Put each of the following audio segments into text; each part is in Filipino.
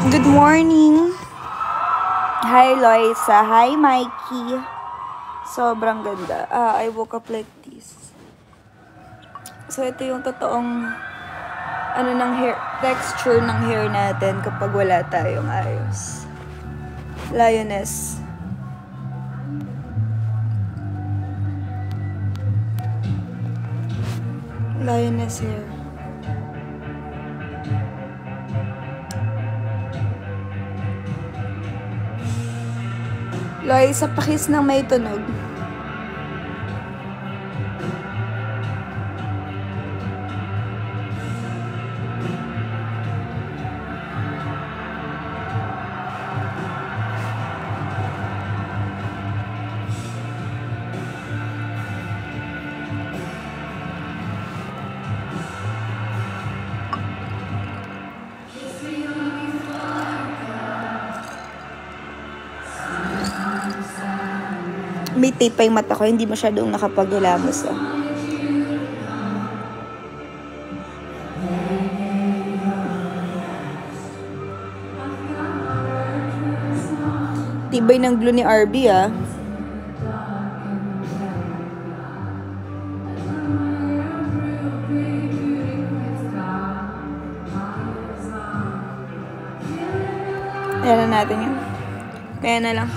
Good morning! Hi, Loisa. Hi, Mikey. Sobrang ganda. I woke up like this. So, ito yung totoong ng hair, texture ng hair natin kapag wala tayong ayos. Lioness. Lioness hair. Loisa, pakis ng may tunog. May tape pa yung mata ko, hindi masyadong nakapaghilamos. Tibay ng glue ni RB, Ayan na natin yun. Kaya na lang.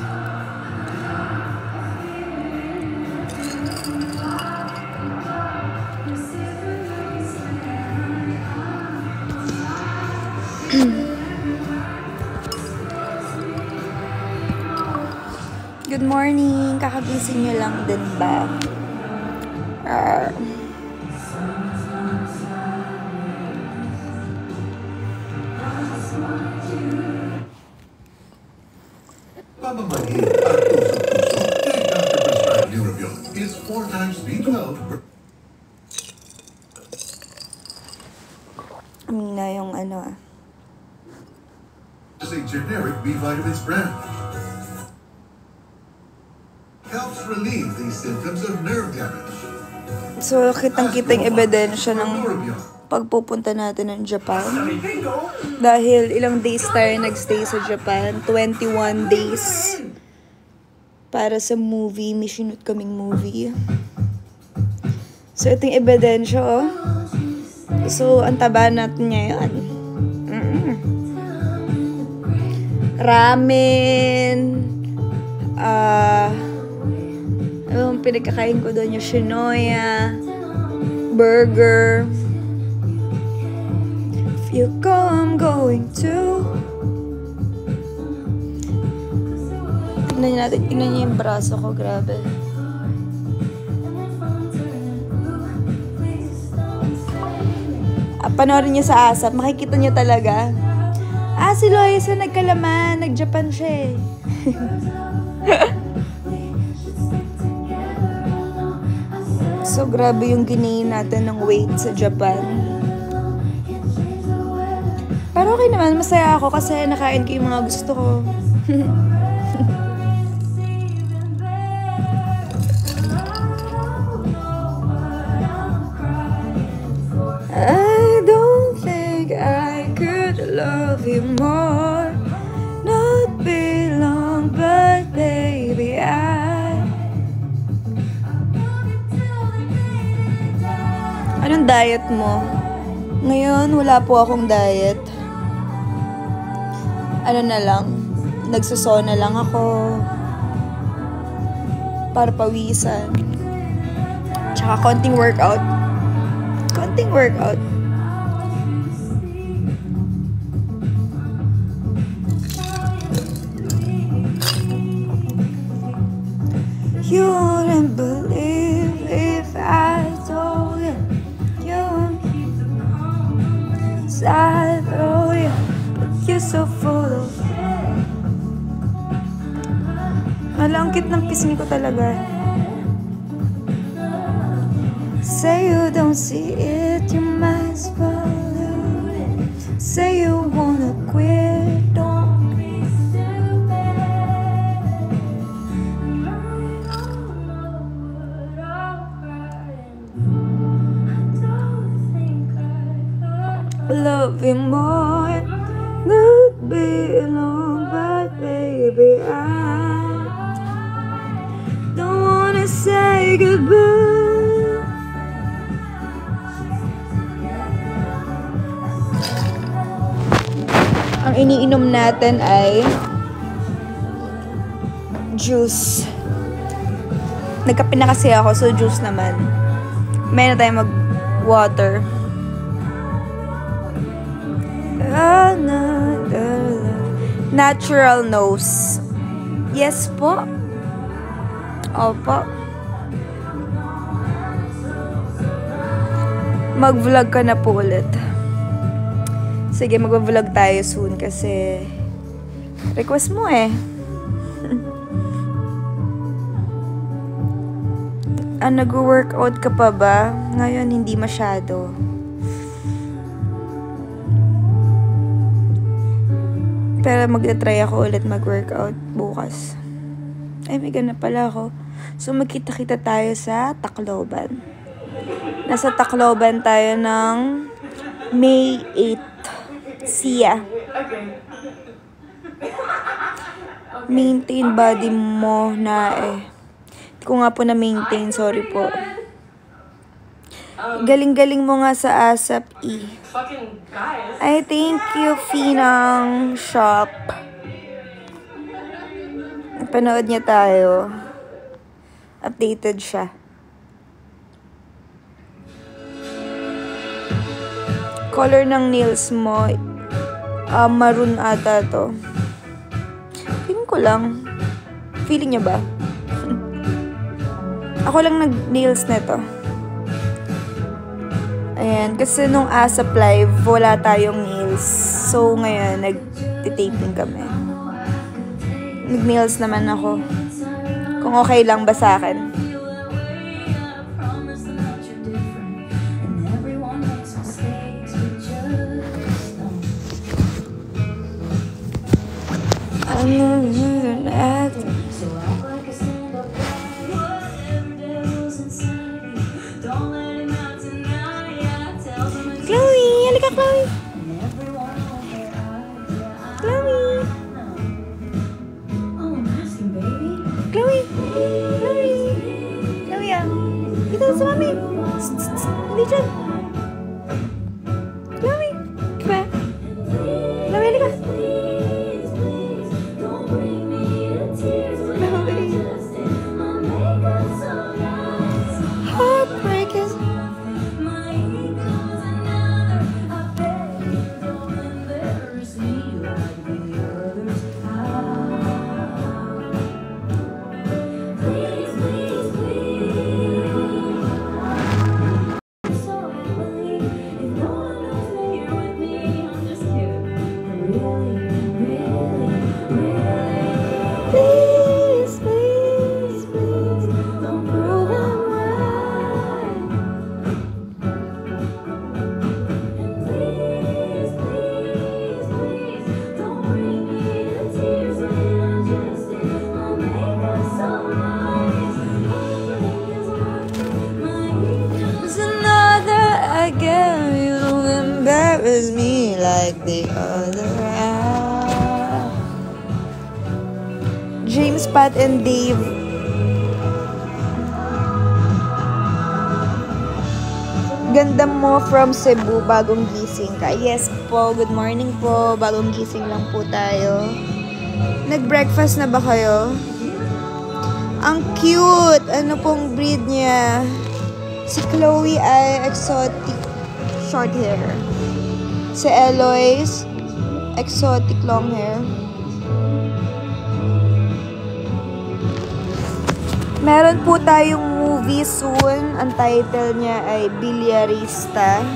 Good morning! Kakagising nyo lang din ba? Pamamahin at tusok-tusok kay Dr. Prescribed Neurobion is 4 times B12. Amina yung Is a generic B vitamins brand. Helps relieve the symptoms of nerve damage. So, kitang-kita yung ebidensya ng pagpupunta natin ng Japan. Dahil ilang days tayo nagstay sa Japan. 21 days. Para sa movie. May sinut kaming movie. So, ito yung ebidensya, So, ang taba natin ngayon. Ramen. Yung pinagkakain ko doon yung shinoya, burger. If you go, I'm going to. Tignan natin, tignan niyo yung braso ko, grabe. Panoorin niyo sa ASAP, makikita niyo talaga. Si Loisa nagkalaman, nag-Japan siya So, grabe yung ginain natin ng weight sa Japan. Pero okay naman, masaya ako kasi nakain ko yung mga gusto ko. I don't think I could love you more. Not be long, but baby, Anong diet mo? Ngayon, wala po akong diet. Na lang, nagsusona lang ako. Para pawisan. Tsaka konting workout. Konting workout. You wouldn't believe if I told you. I know you, but you're so full of malangkit ng pisngi ko talaga. Say you don't see it, you might as well lose it. Say you wanna quit, don't be stupid. Love you more, would be along, but baby, I don't wanna say goodbye. Ang iniinom natin ay juice. Nagkape na kasi ako, so juice naman. May na tayo mag-water. Natural nose. Yes po. Opo. Mag-vlog ka na po ulit. Sige, mag-vlog tayo soon kasi request mo eh. Nag-workout ka pa ba? Ngayon, hindi masyado. Pero magta-try ako ulit mag-workout bukas. Ay, may ganun pala ako. So, magkita-kita tayo sa Tacloban. Nasa Tacloban tayo ng May 8. See ya. Maintain body mo na eh. Hindi ko nga po na-maintain. Sorry po. Galing-galing mo nga sa ASAP E. Ay, thank you, Finang Shop. Panood niya tayo. Updated siya. Color ng nails mo, maroon ata to. Feeling ko lang. Feeling niya ba? Ako lang nag-nails nito. Ayan, kasi nung ASAP Live, wala tayong nails. So, ngayon, nag-taping kami. Nag-nails naman ako. Kung okay lang ba sa akin. Chloe! Halika, Chloe! Chloe! Chloe! Chloe! Chloe ah! Dito sa mami! Hindi dyan! Chloe! Diba? Chloe, halika! Heartbreakers! Me like the other half. James, Pat, and Dave. Ganda mo from Cebu, bagong gising ka. Yes po, good morning po. Bagong gising lang po tayo. Nag-breakfast na ba kayo? Ang cute! Ano pong breed niya? Si Chloe ay exotic short hair. Si Eloise, exotic long hair. Meron po tayong movie soon. Ang title niya ay Bilyarista.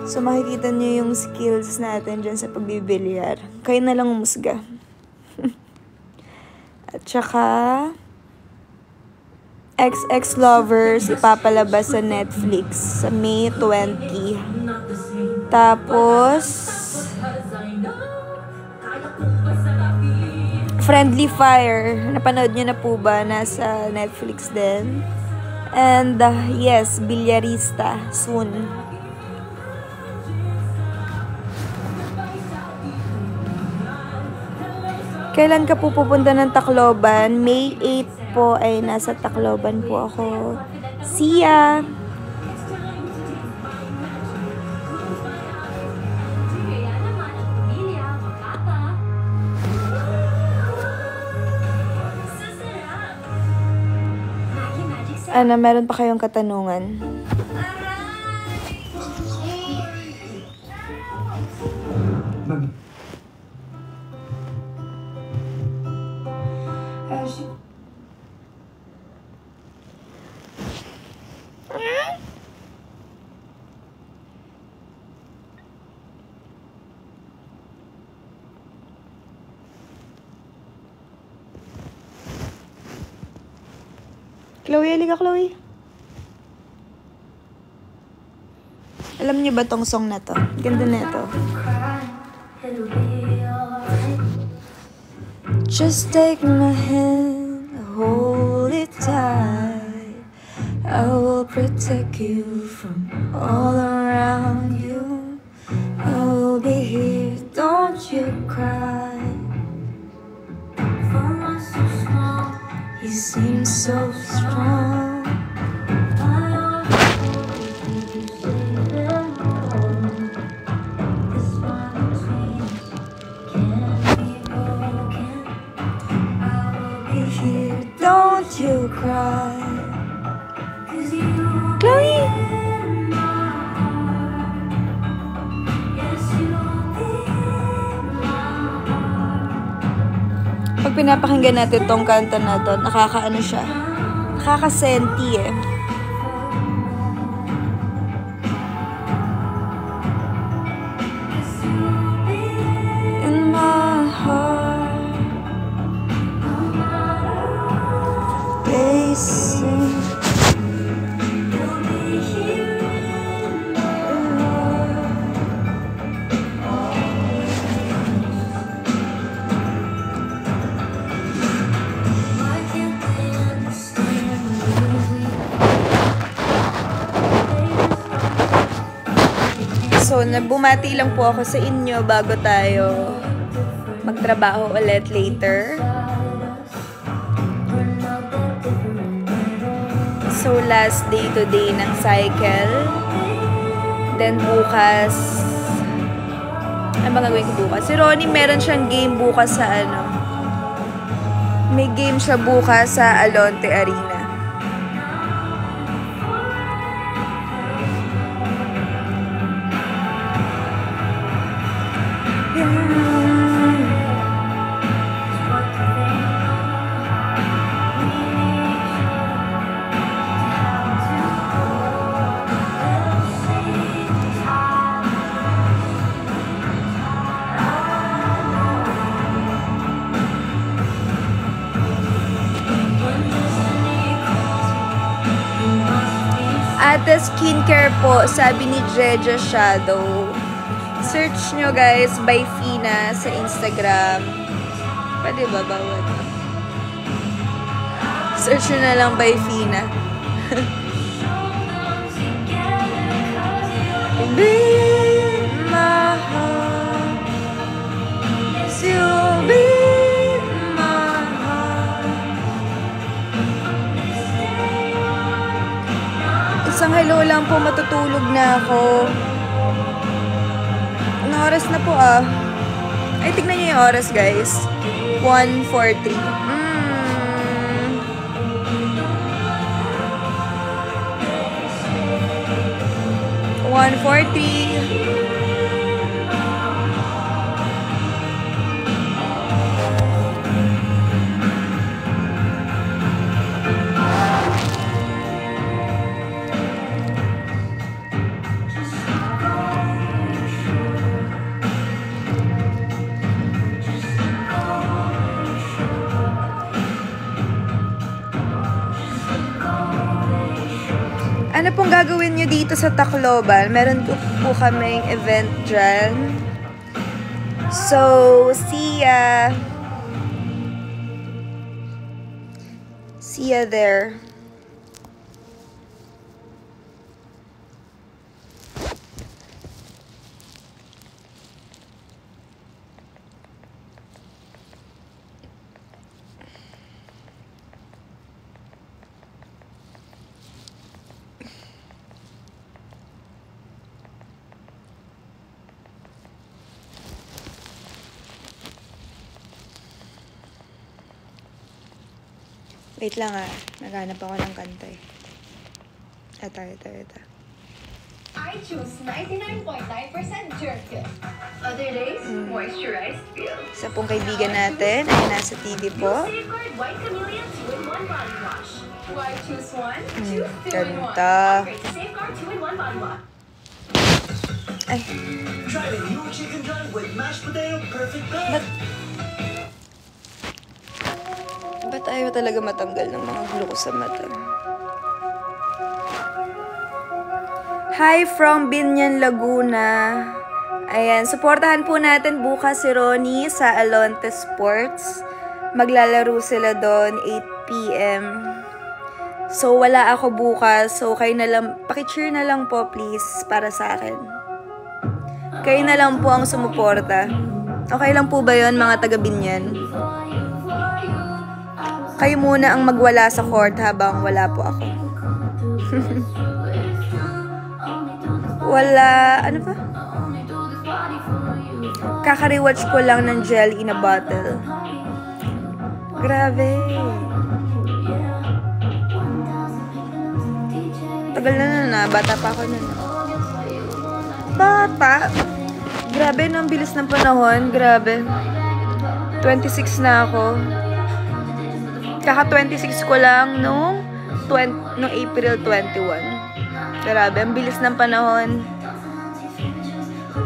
So makikita niyo yung skills natin dyan sa pagbibilyar. Kayo na lang umusga. At saka XX Lovers ipapalabas sa Netflix sa May 20. Tapos Friendly Fire, napanood niyo na po ba? Nasa Netflix din. And yes, Bilyarista soon. Kailan ka po pupunta ng Tacloban? May 8 po ay nasa Tacloban po ako. See ya! Ano, meron pa kayong katanungan? Chloe, halika Chloe. Alam niyo ba tong song na to? Ganda na to. Just take my hand, hold it tight. I will protect you from all around you. I will be here, don't you cry. You seem so strong. Here, don't you cry. Chloe! Pag pinapakinggan natin tong kanta na to, nakakaano siya. Nakakasenti eh. In my heart, they sing. So, bumati lang po ako sa inyo bago tayo magtrabaho ulit later. So, last day today ng cycle. Then, bukas, ano ba gagawin ko bukas? Si Ronnie, meron siyang game bukas sa ano. May game siya bukas sa Alonte Arena. Ate Skincare po, sabi ni Jeja Shadow. Search nyo guys, by Fina sa Instagram. Pwede ba bawat? Search nyo na lang by Fina. Be my heart, you'll be my heart. Isang hello lang po, matutulog na ako. Anong oras na po ah? Ay, tignan nyo yung oras guys. 1:43. 1:40. Ano pong gagawin nyo dito sa Tacloban? Meron po kaming event dyan. So, see ya! See ya there. Wait lang naghanap ako ng kanta eh. Ito. I choose 99.9% germ kill. Other days, moisturized peel. Isa pong kaibigan natin ay nasa TV po. Safeguard White Camellia 2-in-1 body wash. Why choose one? Choose 2-in-1. Ganda. Upgrade to Safeguard 2-in-1 body wash. Ay, Try the new chicken dry with mashed potato perfect blend. ba't ayaw talaga matanggal ng mga glue ko sa mata? Hi from Binyan, Laguna. Ayan, supportahan po natin bukas si Ronnie sa Alonte Sports. Maglalaro sila doon 8 p.m. So, wala ako bukas. So, kayo na lang, pakicheer na lang po please para sa akin. Kayo na lang po ang sumuporta. Okay lang po ba yon mga taga Binyan? Kayo muna ang magwala sa court habang wala po ako. Wala, ano pa? Kaka-rewatch ko lang ng Jelly in a Bottle. Grabe. Tagal na, bata pa ako nun. Bata? Grabe, no, ang bilis ng panahon. Grabe. 26 na ako. Kaka-26 ko lang nung April 21. Grabe, ang bilis ng panahon.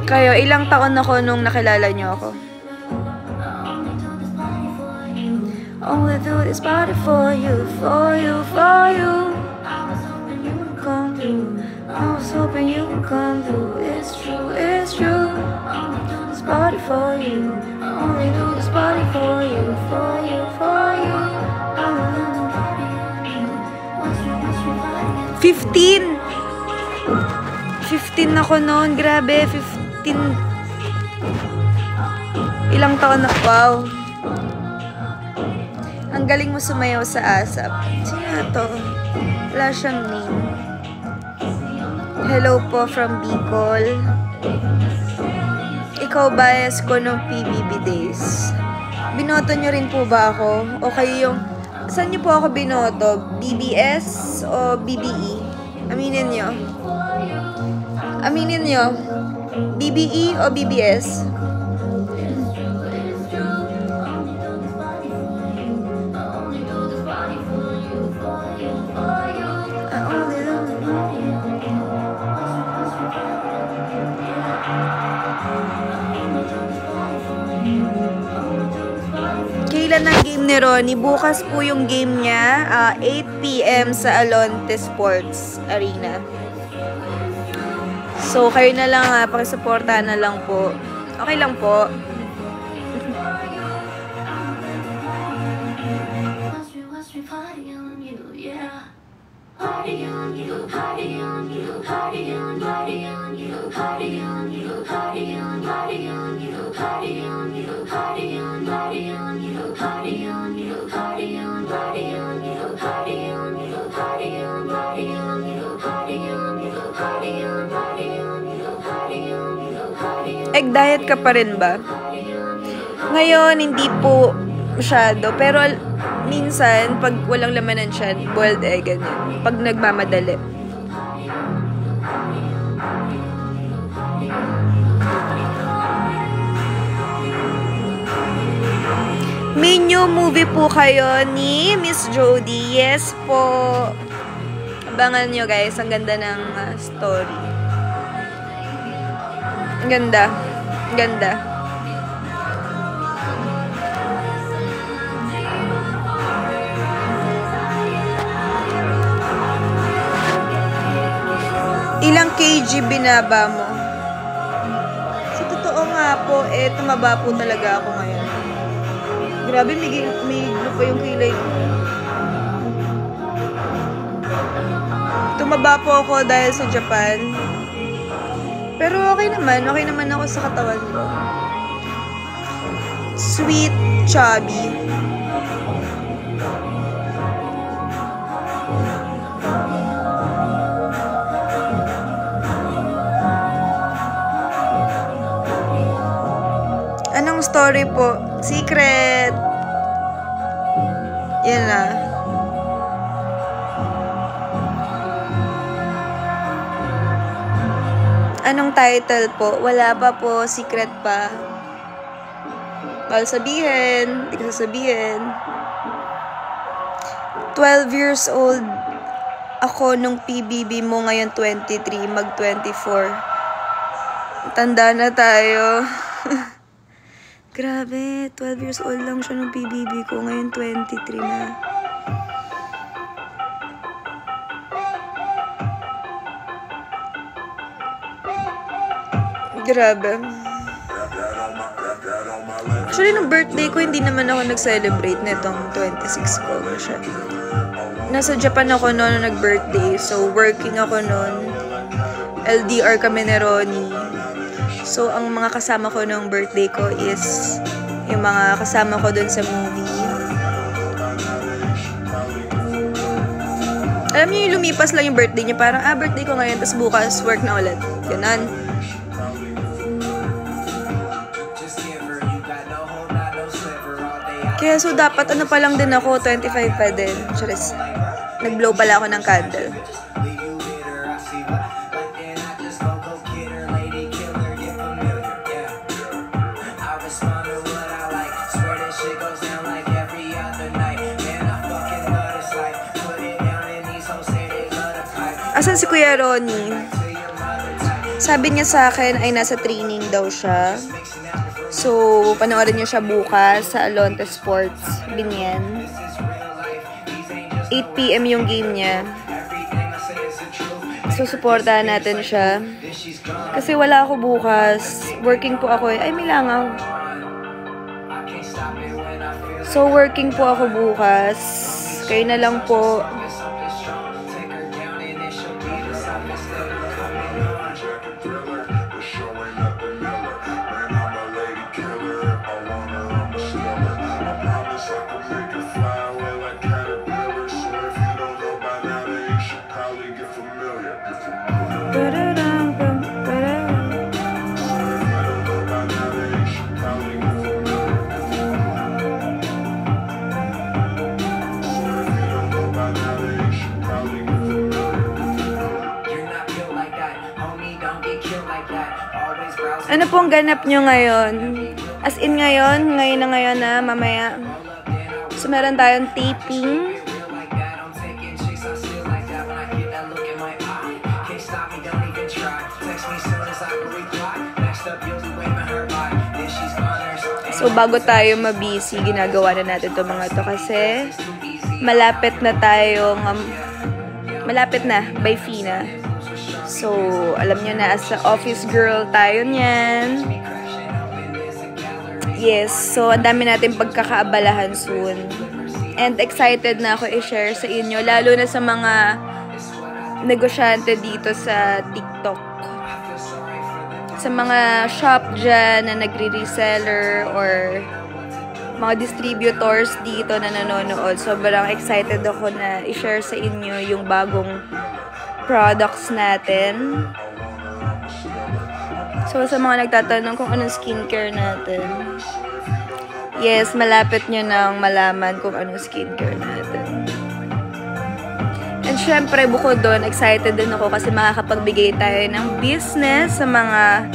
Kayo, ilang taon ako nung nakilala niyo ako? Only do this party for you, for you, for you. Come through. I was hoping you would come through. It's true, it's true. This party for you. Only do this party for you, for you, for you. 15 ako noon. Grabe, 15. Ilang taon na. Wow. Ang galing mo sumayaw sa ASAP. Sino na to? Wala siyang name. Hello po from Bicol. Ikaw bias ko nung PBB days. Binoto nyo rin po ba ako? O kayo yung... Saan nyo po ako binoto? BBS o BBE? Aminin nyo. Aminin nyo. BBE o BBS? Kailan ang game ni Ronnie? Bukas po yung game niya, 8 p.m. sa Alonte Sports Arena. So, kayo na lang, pakisuportahan na lang po. Okay lang po. Egg diet ka pa rin ba? Ngayon, hindi po masyado. Pero minsan, pag walang laman ng tiyan, boiled egg, ganyan. Pag nagmamadali. May new movie po kayo ni Miss Jody. Yes po. Abangan nyo guys. Ang ganda ng story. Ang ganda. Ang ganda. Ilang kg binaba mo? Sa totoo nga po, tumaba po talaga ako ngayon. Grabe, may glue pa yung kilay ko. Tumaba po ako dahil sa Japan. Pero okay naman ako sa katawan ko. Sweet, chubby. Anong story po? Secret. Yan na. Anong title po? Wala pa po. Secret pa. Bawal sabihin. Hindi ko sasabihin. 12 years old ako nung PBB mo, ngayon 23, mag-24. Tanda na tayo. Grabe, 12 years old lang siya nung PBB ko, ngayon 23 na. Grabe. Actually, nung birthday ko, hindi naman ako nag-celebrate na itong 26 ko. Siya. Nasa Japan ako noon nag-birthday. So, working ako noon. LDR kami ni Ronnie. So, ang mga kasama ko noong birthday ko is yung mga kasama ko dun sa movie. Alam niyo yung lumipas lang yung birthday niya. Parang, birthday ko ngayon, tapos bukas work na ulit. Ganun. Kaya so dapat ano pa lang din ako, 25 pa din. Charis. Nag-blow pala ako ng candle. Asan si Kuya Ronnie? Sabi niya sa akin ay nasa training daw siya. So, panoorin niyo siya bukas sa Alonte Sports, Binyan. 8 PM yung game niya. So, supportahan natin siya. Kasi wala ako bukas. Working po ako. Ay, may langaw. So, working po ako bukas. Kayo na lang po. Ano pong ganap nyo ngayon? As in ngayon na, mamaya. So, meron tayong taping. So, bago tayo mabisi, ginagawa na natin itong mga to kasi malapit na tayong, malapit na, by Fina. So, alam nyo na, as a office girl tayo niyan. Yes, so ang dami natin pagkakaabalahan soon. And excited na ako i-share sa inyo, lalo na sa mga negosyante dito sa TikTok. Sa mga shop dyan na nagre-reseller or mga distributors dito na nanonood. Sobrang excited ako na i-share sa inyo yung bagong products natin. So, sa mga nagtatanong kung anong skincare natin. Yes, malapit nyo nang malaman kung anong skincare natin. And syempre, bukod doon, excited din ako kasi makakapagbigay tayo ng business sa mga,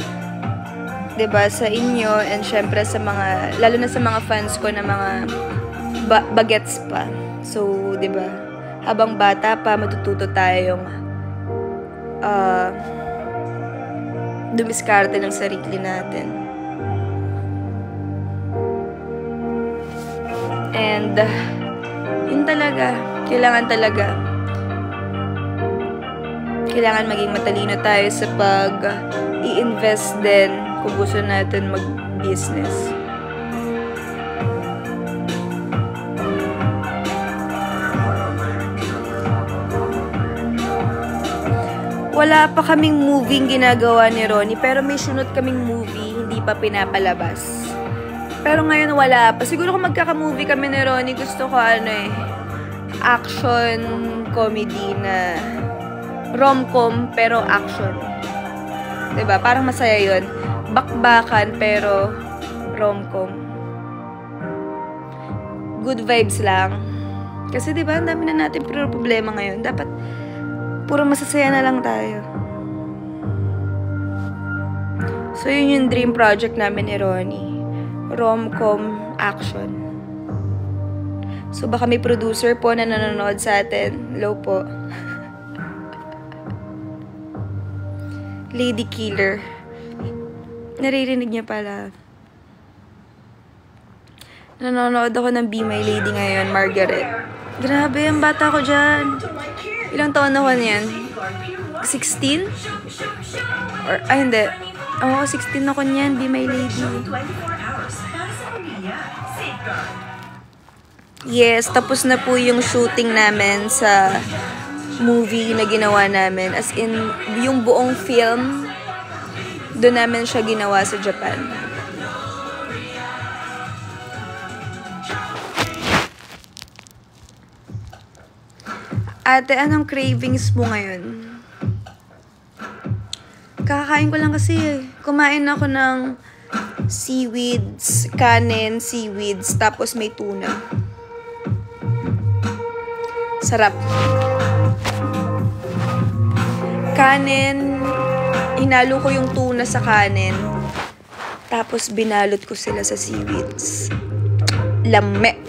diba, sa inyo. And syempre, sa mga, lalo na sa mga fans ko na mga bagets pa. So, diba, habang bata pa, matututo tayong dumiskarte ng sarili natin. And yun talaga, kailangan maging matalino tayo sa pag-i-invest din kung gusto natin mag-business. Wala pa kaming movie ginagawa ni Ronnie, pero may sunod kaming movie, hindi pa pinapalabas. Pero ngayon wala pa. Siguro kung magkaka-movie kami ni Ronnie, gusto ko action comedy na rom-com pero action. 'Di ba? Parang masaya 'yon. Bakbakan pero rom-com. Good vibes lang. Kasi 'di ba, ang dami na natin problema ngayon. Dapat puro masasaya na lang tayo. So, yun yung dream project namin ni Ronnie. Rom-com action. So, baka may producer po na nanonood sa atin. Hello po. Lady Killer. Naririnig niya pala. Nanonood ako ng Be My Lady ngayon, Margaret. Grabe, ang bata ko dyan. Ilang taon na ko niyan? 16? Or, ay hindi. Oo, 16 ako niyan, Be My Lady. 24 hours para sa pamilya. Safeguard. Yes, tapos na po yung shooting namin sa movie na ginawa namin. As in, yung buong film, doon namin siya ginawa sa Japan. Ate, anong cravings mo ngayon? Kakakain ko lang kasi eh. Kumain ako ng seaweeds, kanin, seaweeds, tapos may tuna. Sarap. Kanin, hinalo ko yung tuna sa kanin, tapos binalot ko sila sa seaweeds. Lame.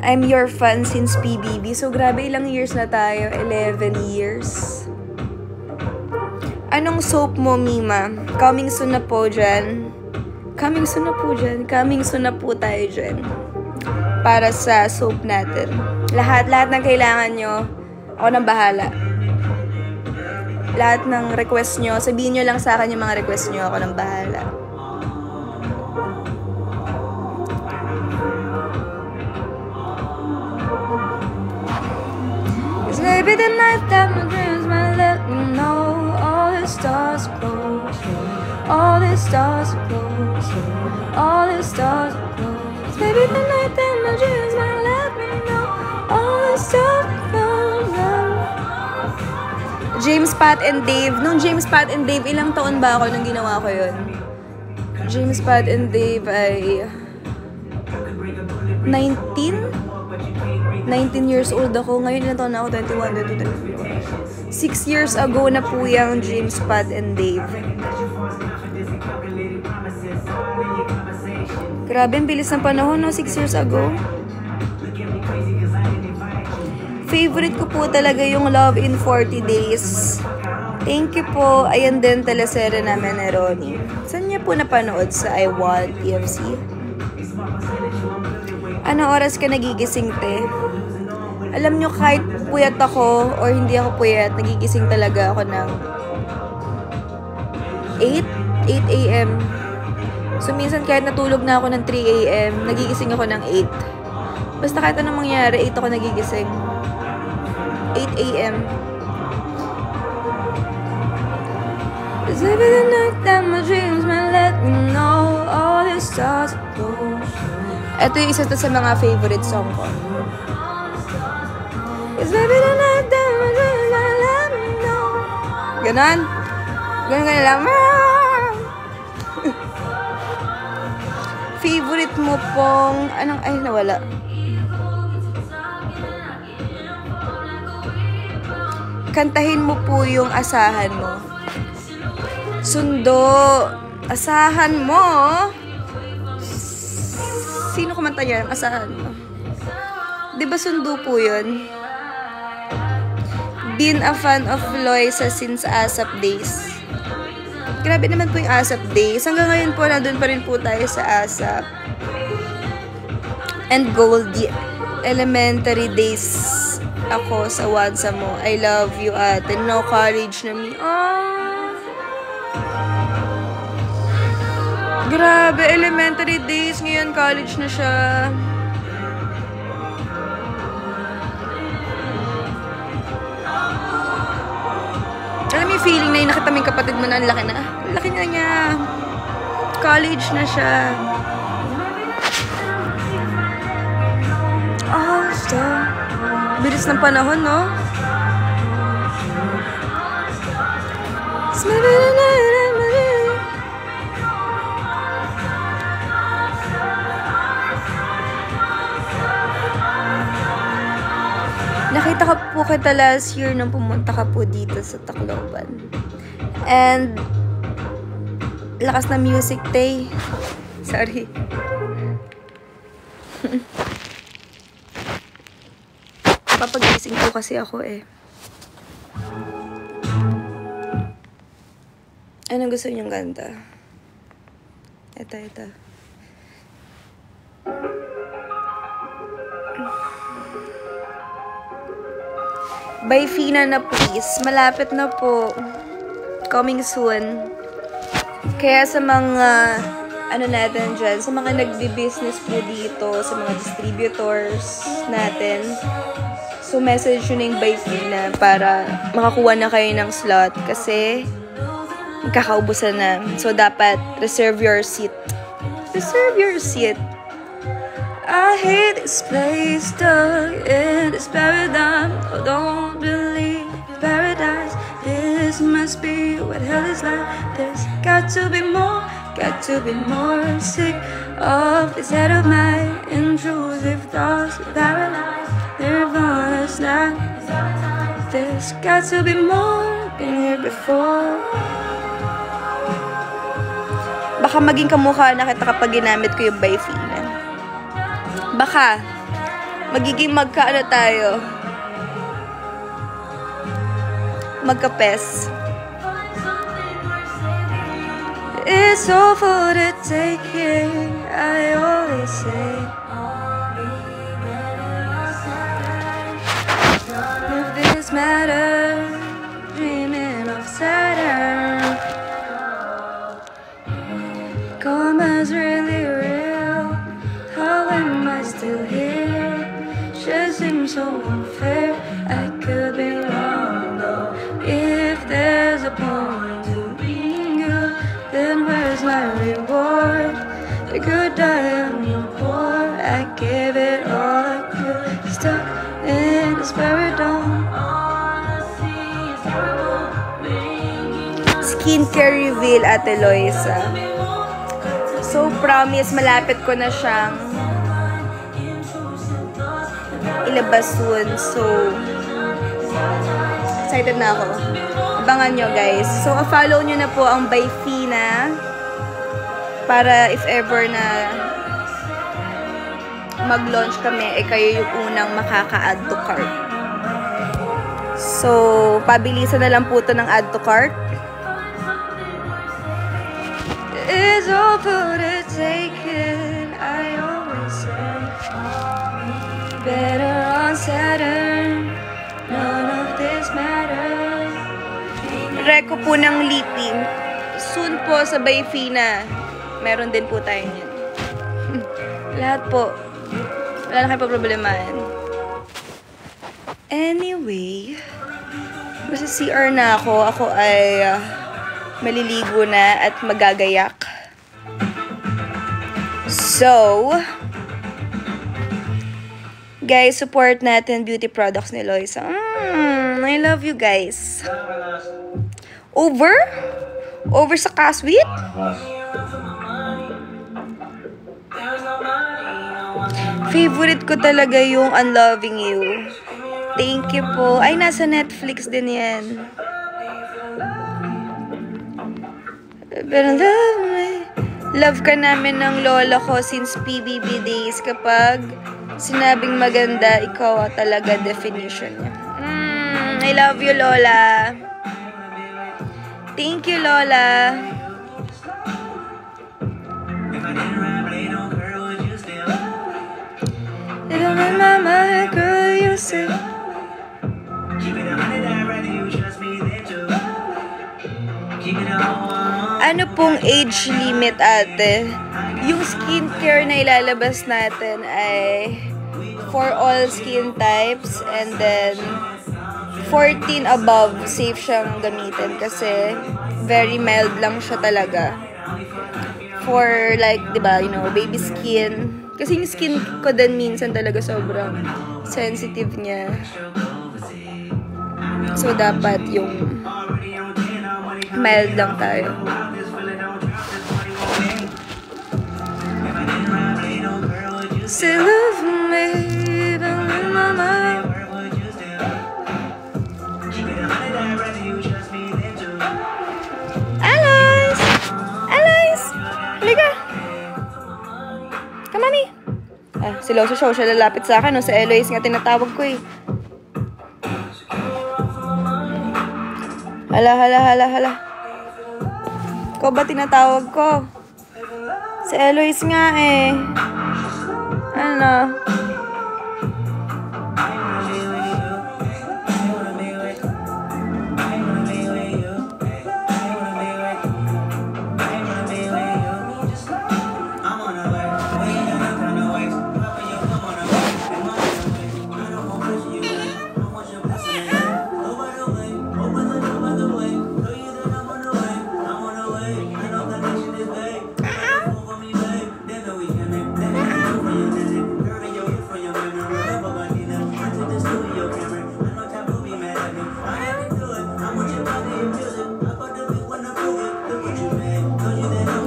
I'm your fan since PBB. So, grabe, ilang years na tayo? 11 years. Anong soap mo, Mima? Coming soon na po dyan. Coming soon na po dyan. Coming soon na po tayo dyan. Para sa soap natin. Lahat ng kailangan nyo, ako nang bahala. Lahat ng request nyo, sabihin nyo lang sa akin yung mga request nyo, ako nang bahala. Maybe the night that my dreams might let me know all the stars are close, all the stars are close, all the stars are close. Maybe the night that my dreams might let me know all the stars are close. James, Pat, and Dave. Nung James, Pat, and Dave, ilang taon ba ako nung ginawa ko yun? James, Pat, and Dave ay 19? 19 years old ako. Ngayon ilang taon na ako? 21, 22, 6 years ago na po yung James, Pat, and Dave. Grabe, ang bilis ng panahon, no? 6 years ago. Favorite ko po talaga yung Love in 40 Days. Thank you po. Ayan din teleserye namin ni Ronnie. Saan niya po napanood? Sa I Want TFC? Anong oras ka nagigising, te? Alam nyo, kahit puyat ako or hindi ako puyat, nagigising talaga ako ng 8 a.m. So, minsan kahit natulog na ako ng 3 a.m., nagigising ako ng 8. Basta kahit anong mangyari, 8 ako nagigising. 8 a.m. It's maybe the night that my dreams might let me know all the stars are close. Ito yung isa to sa mga favorite song ko. It's maybe the night that my dreams might let me know. Ganon. Ganon lang. Favorite mo pong... Anong... Ay, nawala. Kantahin mo po yung asahan mo. Sundo. Asahan mo. Sino kumanta yan? Asahan mo. Diba sundo po yun? Been a fan of Loisa since ASAP days. Grabe naman po yung ASAP days. Hanggang ngayon po, nandun pa rin po tayo sa ASAP. And Goldie. Elementary days ako sa Wansa mo. I love you, ate. No college na me. Grabe, elementary days. Ngayon, college na siya. Alam mo yung feeling na yung nakitaming kapatid mo na ang laki na? Ang laki na niya. College na siya. Oh, stop. Bilis ng panahon, no? Nakita ka po kita last year nung pumunta ka po dito sa Tacloban. And lakas na music, Tay. Sorry. Papagising po kasi ako eh. Anong gusto niyong kanta? Ito. By Fina na please. Malapit na po. Coming soon. Kaya sa mga ano natin dyan, sa mga nagbi-business po dito, sa mga distributors natin, so message yun yung by Fina para makakuha na kayo ng slot kasi magkakaubusan na. So dapat reserve your seat. Reserve your seat. I hate this place, stuck in this paradigm. I don't believe paradise. This must be what hell is like. There's got to be more, got to be more. I'm sick of this head of mine. Intrusive thoughts, paralyzed. They're us now. There's got to be more. Been here before. Baka maging kamukha na kita kapag ginamit ko yung by Fina. Baka, magiging magkaano tayo. Magkapes. It's all for the taking, I always say. If this matters, dreaming of Saturn. Karma's really real. How am I still here? Just seems so unfair. I could be wrong though. If there's a point to being good, then where's my reward? The good die on the poor. I gave it all I could. Stuck in this paradigm. Skincare reveal, Ate Loisa. So, promise, malapit ko na siyang ilabas soon. So, excited na ako. Abangan nyo, guys. So, follow nyo na po ang by Fina para if ever na mag-launch kami, eh kayo yung unang makaka-add to cart. So, pabilisan na lang po ito ng add to cart. It's all for the taking, I always say. Better on Saturn, none of this matters. Reko po ng lipping. Soon po sa by Fina, meron din po tayo niyan. Lahat po. Wala na kayo problemahan. Anyway, basta CR na ako. Ako ay maliligo na at magagayak. So, guys, support natin beauty products ni Loisa. I love you guys. Over? Over sa Caswit? Favorite ko talaga yung Unloving You. Thank you po. Ay, nasa Netflix din yan. Pero love ka namin ng lola ko since PBB days. Kapag sinabing maganda, ikaw talaga definition niya. I love you, Lola. Thank you, Lola. Mama, girl, you say. Ano pong age limit, ate? Yung skincare na ilalabas natin ay for all skin types, and then 14 above safe siyang gamitin kasi very mild lang siya talaga. For like, 'di ba, you know, baby skin. Kasi yung skin ko din minsan talaga sobrang sensitive niya. So dapat yung mild lang tayo. Say love me, even in my mind. Halika! Come, mami! Ah, si Loso siya lalapit sa akin. No? Si Eloise nga tinatawag ko eh. Hala. Ikaw ba tinatawag ko? Si Eloise nga eh. Ano?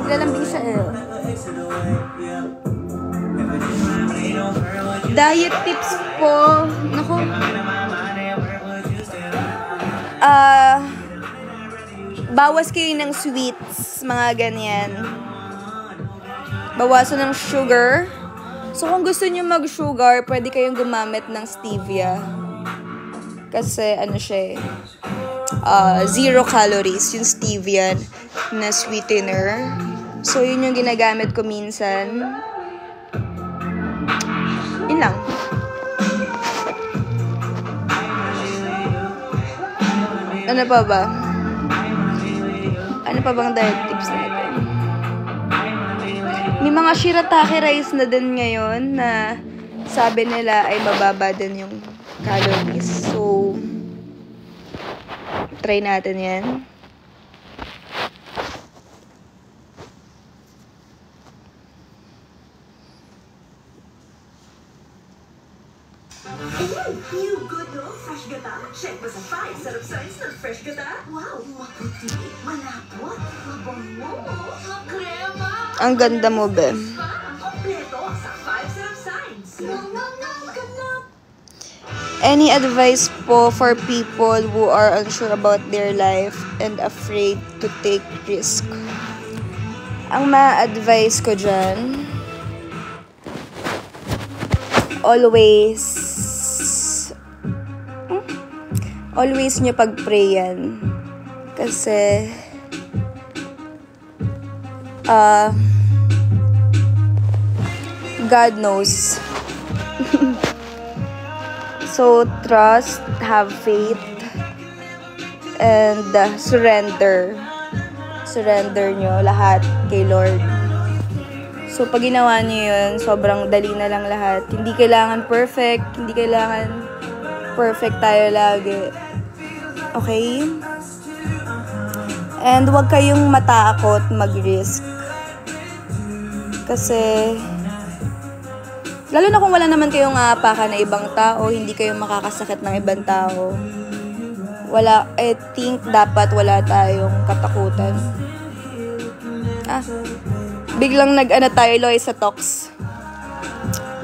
Lalambing siya eh. Diet tips po. Naku. Bawas kayo ng sweets, mga ganyan. Bawasan ng sugar. So, kung gusto niyo mag-sugar, pwede kayong gumamit ng stevia. Kasi, ano siya eh, 0 calories, yung stevia na sweetener. So, yun yung ginagamit ko minsan. Yun lang. Ano pa ba? Ano pa bang diet tips natin? May mga shirataki rice na din ngayon na sabi nila ay mababa din yung calories. So, try natin yan. You good no? Fresh gata? Check mo sa 5 sarap signs ng fresh gata. Wow, maputi, malapot, mabango, makrema. Ang ganda mo, be. Kompleto sa 5 sarap signs. Any advice po for people who are unsure about their life and afraid to take risk? Ang ma-advise ko dyan, always nyo pag-prayan. Kasi, God knows. So, trust, have faith, and surrender. Surrender nyo lahat kay Lord. So, pag ginawa nyo yun, sobrang dali na lang lahat. Hindi kailangan perfect. Hindi kailangan perfect tayo lagi. Okay? And huwag kayong matakot mag-risk. Kasi, lalo na kung wala naman kayong aapakan na ibang tao, hindi kayo makakasakit ng ibang tao. I think dapat wala tayong katakutan. Biglang tayo, Loisa Talks.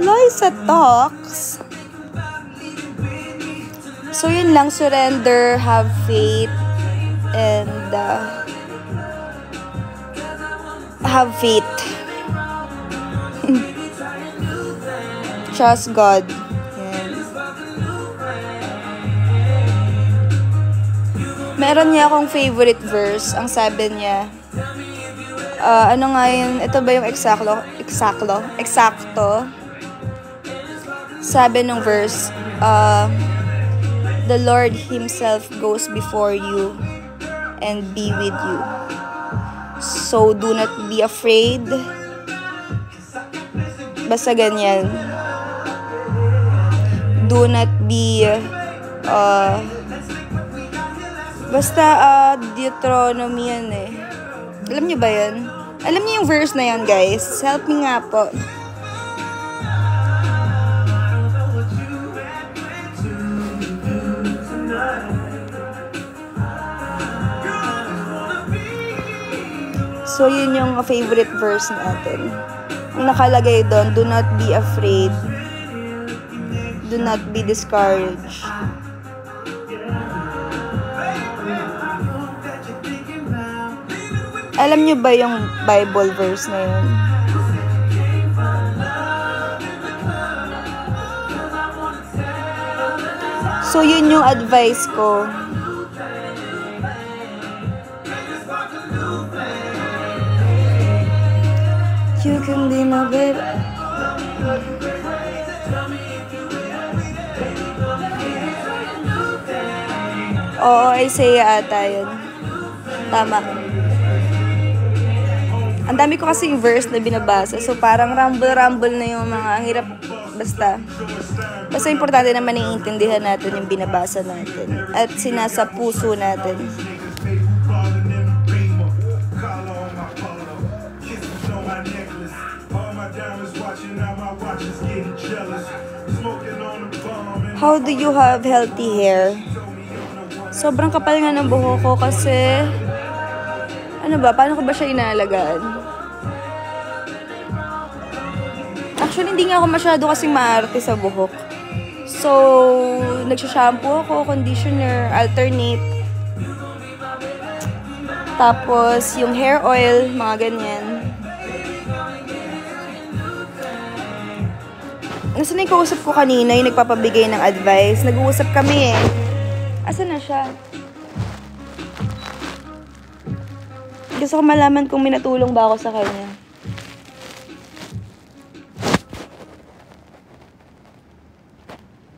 Loisa Talks. So, yun lang. Surrender, have faith, and have faith. Trust God. Yan. Meron niya akong favorite verse. Ang sabi niya, ano nga yun? Ito ba yung eksakto? Sabi ng verse, the Lord Himself goes before you and be with you. So, do not be afraid. Basta ganyan. Do not be, basta, Deuteronomy yan eh. Alam niyo ba yan? Alam niyo yung verse na yan, guys? Help me nga po. So, yun yung favorite verse natin. Ang nakalagay doon, do not be afraid. Do not be discouraged. Alam nyo ba yung Bible verse na yun? So, yun yung advice ko. You can be my baby. Oo, Isaiah ata yun. Tama. Ang dami ko kasing verse na binabasa. So, parang rumble-rumble na yung mga, ang hirap, basta importante naman naiintindihan natin yung binabasa natin. At sinasa puso natin. How do you have healthy hair? Sobrang kapal nga ng buhok ko kasi, ano ba, paano ko ba siya inaalagaan? Actually, hindi nga ako masyado kasing maarte sa buhok. So, nagsashampoo ako, conditioner, alternate. Tapos, yung hair oil, mga ganyan. Nasaan na yung kausap ko kanina, yung nagpapabigay ng advice. Nag-uusap kami eh. Asan na siya? Gusto ko malaman kung minatulong ba ako sa kanya.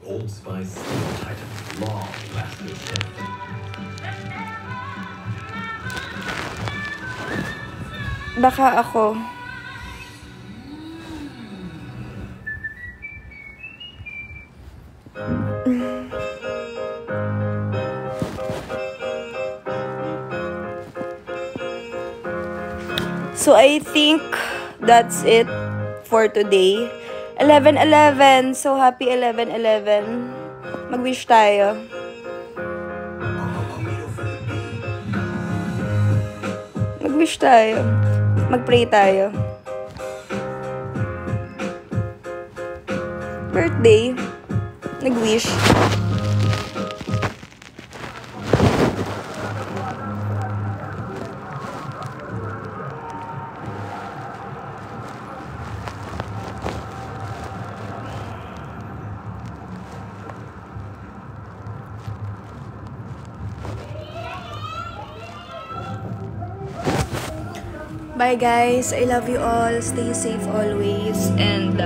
Old Spice Titan long lasting scent. Baka ako. So, I think that's it for today. 11/11. So, happy 11/11. Mag-wish tayo. Mag-wish tayo. Mag-pray tayo. Birthday. Nag-wish. Bye guys, I love you all. Stay safe always and